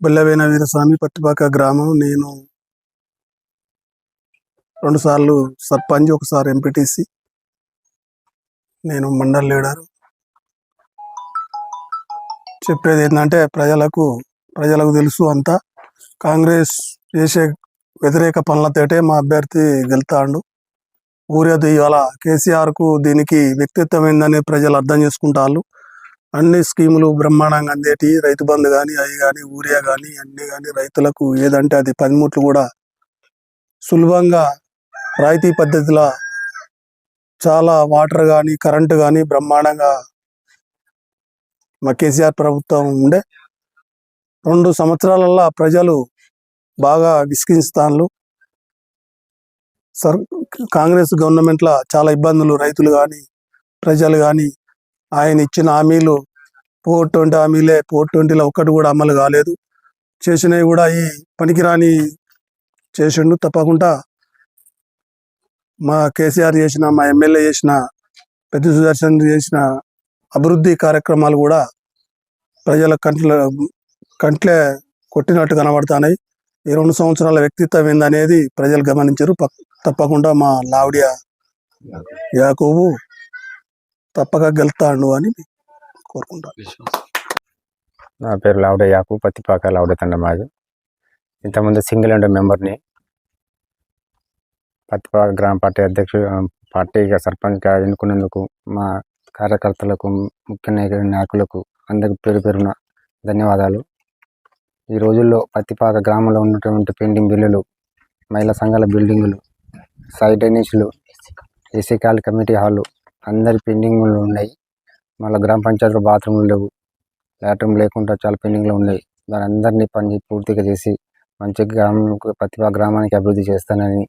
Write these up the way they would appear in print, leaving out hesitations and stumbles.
బెల్లవేన వీరస్వామి, పట్టిపాక గ్రామం. నేను 2 సార్లు సర్పంచ్, ఒకసారి ఎంపీటీసీ. నేను మండల్ లీడరు. చెప్పేది ఏంటంటే ప్రజలకు తెలుసు అంతా. కాంగ్రెస్ చేసే వ్యతిరేక పనులతోటే మా అభ్యర్థి గెలుతాడు. ఊరేది ఇవాళ కేసీఆర్కు దీనికి వ్యక్తిత్వం ఏందని ప్రజలు అర్థం చేసుకుంటారు. అన్ని స్కీములు బ్రహ్మాండంగా అందేటి, రైతు బంధు కానీ, అవి కానీ, ఊరియా కానీ, అన్నీ కానీ రైతులకు ఏదంటే అది పనిముట్లు కూడా సులభంగా రాయితీ పద్ధతిలో చాలా వాటర్ కానీ, కరెంటు కానీ బ్రహ్మాండంగా మా కేసీఆర్ ప్రభుత్వం ఉండే. 2 సంవత్సరాలలో ప్రజలు బాగా విసిగిస్తాను. కాంగ్రెస్ గవర్నమెంట్లో చాలా ఇబ్బందులు, రైతులు కానీ, ప్రజలు కానీ. ఆయన ఇచ్చిన హామీలు 420 హామీలే, 420లో ఒక్కటి కూడా అమలు కాలేదు. చేసినవి కూడా ఈ పనికిరాని చేసిండు. తప్పకుండా మా కేసీఆర్ చేసిన, మా ఎమ్మెల్యే చేసిన, పెద్ద సుదర్శన్ చేసిన అభివృద్ధి కార్యక్రమాలు కూడా ప్రజల కంట్లే కొట్టినట్టు కనబడుతున్నాయి. ఈ 2 సంవత్సరాల వ్యక్తిత్వం ఏందనేది ప్రజలు గమనించారు. తప్పకుండా మా లావుడియా యాకూబు తప్పక గెలుతాడు అని కోరుకుంటాను. నా పేరు లావుడియా యాకూబు, పత్తిపాక లావుడియా తండ మాది. ఇంతకుముందు సింగిల్ విండో మెంబర్ని. పత్తిపాక గ్రామ పార్టీ పార్టీగా సర్పంచ్గా ఎన్నుకున్నందుకు మా కార్యకర్తలకు, ముఖ్య నాయకులకు అందరికి పేరు పేరున ధన్యవాదాలు. ఈ రోజుల్లో పత్తిపాక గ్రామంలో ఉన్నటువంటి పెండింగ్ బిల్లులు, మహిళా సంఘాల బిల్డింగులు, సైడ్ డ్రైనేజీలు, ఏసీ కాల్ కమిటీ హాలు అందరి పెండింగ్లు ఉన్నాయి. మళ్ళీ గ్రామ పంచాయతీలో బాత్రూమ్లు లేవు, లాట్రూమ్ లేకుండా చాలా పెండింగ్లో ఉన్నాయి. దాని అందరినీ పని పూర్తిగా చేసి మంచిగా పత్తిపాక గ్రామానికి అభివృద్ధి చేస్తానని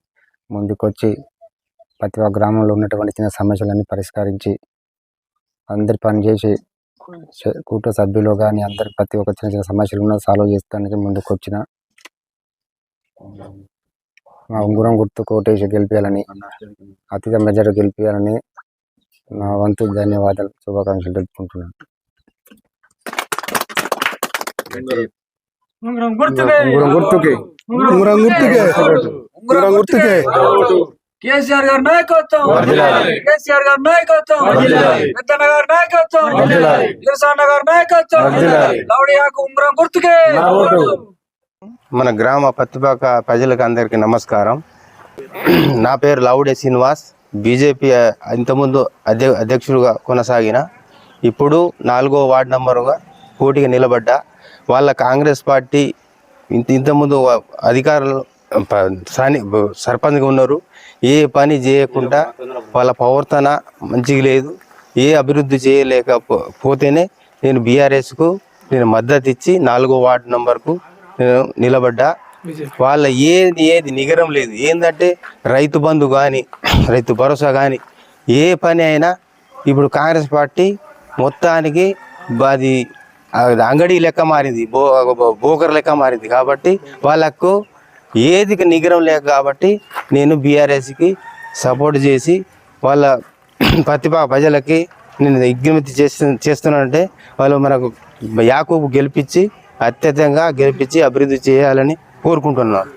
ముందుకొచ్చి పత్తిపాక గ్రామంలో ఉన్నటువంటి చిన్న సమస్యలన్నీ పరిష్కరించి అందరి పని చేసి కుటుంబ సభ్యులు కానీ అందరి ప్రతి ఒక్క చిన్న చిన్న సమస్యలు ఉన్న సాల్వ్ చేస్తానికి ముందుకు వచ్చిన. మా ఉంగురం గుర్తు కోటేసి గెలిపించాలని, అతిథ మెజారిటీ గెలిపించాలని నా వంతు ధన్యవాదాలు, శుభాకాంక్షలు తెలుపుకుంటున్నాను. కేసీఆర్ గారి నాయకత్వం, కేసీఆర్ గారి నాయకత్వం, పెద్దన్న గారి నాయకత్వం, వీరసాన్న గారి నాయకత్వం, లావుడియాకు ఉంగరం గుర్తుకే. మన గ్రామ పత్తిపాక ప్రజలకు అందరికీ నమస్కారం. నా పేరు లావుడే శ్రీనివాస్. బీజేపీ ఇంతకుముందు అధ్యక్షుడిగా కొనసాగిన, ఇప్పుడు 4వ వార్డు నంబరుగా పోటీగా నిలబడ్డా. వాళ్ళ కాంగ్రెస్ పార్టీ ఇంతకుముందు అధికారులు సర్పంచ్గా ఉన్నారు. ఏ పని చేయకుండా వాళ్ళ ప్రవర్తన మంచిగా లేదు. ఏ అభివృద్ధి చేయలేకపోతేనే నేను బీఆర్ఎస్కు మద్దతు ఇచ్చి 4వ వార్డు నంబర్కు నేను నిలబడ్డా. వాళ్ళ ఏది నిగరం లేదు. ఏంటంటే రైతు బంధు కానీ, రైతు భరోసా కానీ, ఏ పని అయినా ఇప్పుడు కాంగ్రెస్ పార్టీ మొత్తానికి అది అంగడి లెక్క మారింది, బోకర్ లెక్క మారింది. కాబట్టి వాళ్ళకు ఏది నిగరం లేక కాబట్టి నేను బీఆర్ఎస్కి సపోర్ట్ చేసి వాళ్ళ పత్తిపాక ప్రజలకి నేను విజ్ఞప్తి చేస్తున్నానంటే వాళ్ళు మనకు యాకూబు గెలిపించి, అత్యధికంగా గెలిపించి అభివృద్ధి చేయాలని కోరుకుంటున్నాను.